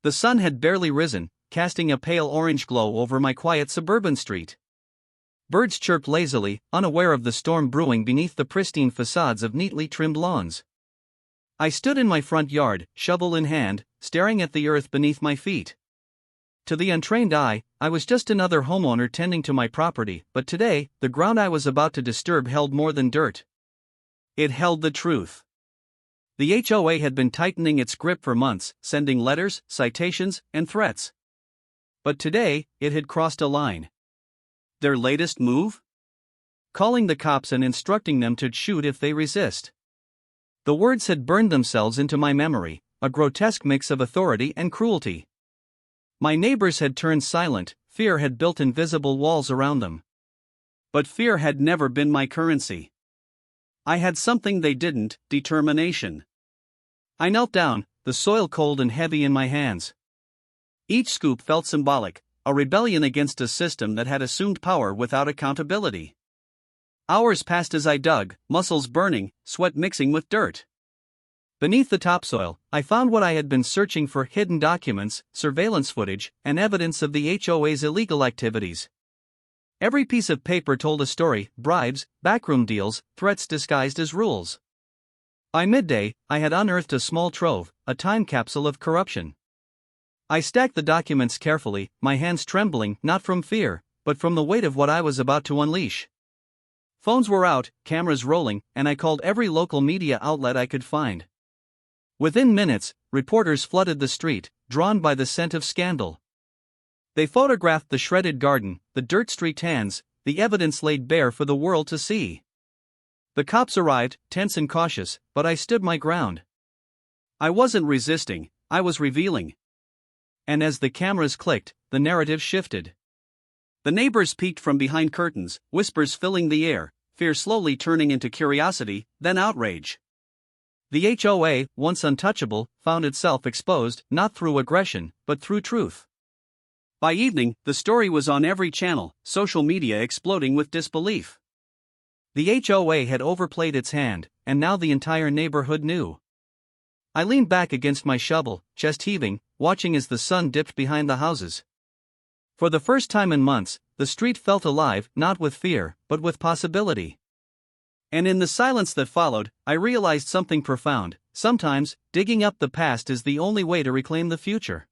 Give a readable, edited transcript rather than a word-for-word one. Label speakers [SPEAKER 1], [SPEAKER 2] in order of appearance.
[SPEAKER 1] The sun had barely risen, casting a pale orange glow over my quiet suburban street. Birds chirped lazily, unaware of the storm brewing beneath the pristine facades of neatly trimmed lawns. I stood in my front yard, shovel in hand, staring at the earth beneath my feet. To the untrained eye, I was just another homeowner tending to my property, but today, the ground I was about to disturb held more than dirt. It held the truth. The HOA had been tightening its grip for months, sending letters, citations, and threats. But today, it had crossed a line. Their latest move? Calling the cops and instructing them to shoot if they resist. The words had burned themselves into my memory, a grotesque mix of authority and cruelty. My neighbors had turned silent, fear had built invisible walls around them. But fear had never been my currency. I had something they didn't: determination. I knelt down, the soil cold and heavy in my hands. Each scoop felt symbolic, a rebellion against a system that had assumed power without accountability. Hours passed as I dug, muscles burning, sweat mixing with dirt. Beneath the topsoil, I found what I had been searching for: hidden documents, surveillance footage, and evidence of the HOA's illegal activities. Every piece of paper told a story: bribes, backroom deals, threats disguised as rules. By midday, I had unearthed a small trove, a time capsule of corruption. I stacked the documents carefully, my hands trembling, not from fear, but from the weight of what I was about to unleash. Phones were out, cameras rolling, and I called every local media outlet I could find. Within minutes, reporters flooded the street, drawn by the scent of scandal. They photographed the shredded garden, the dirt-streaked hands, the evidence laid bare for the world to see. The cops arrived, tense and cautious, but I stood my ground. I wasn't resisting, I was revealing. And as the cameras clicked, the narrative shifted. The neighbors peeked from behind curtains, whispers filling the air, fear slowly turning into curiosity, then outrage. The HOA, once untouchable, found itself exposed, not through aggression, but through truth. By evening, the story was on every channel, social media exploding with disbelief. The HOA had overplayed its hand, and now the entire neighborhood knew. I leaned back against my shovel, chest heaving, watching as the sun dipped behind the houses. For the first time in months, the street felt alive, not with fear, but with possibility. And in the silence that followed, I realized something profound: sometimes, digging up the past is the only way to reclaim the future.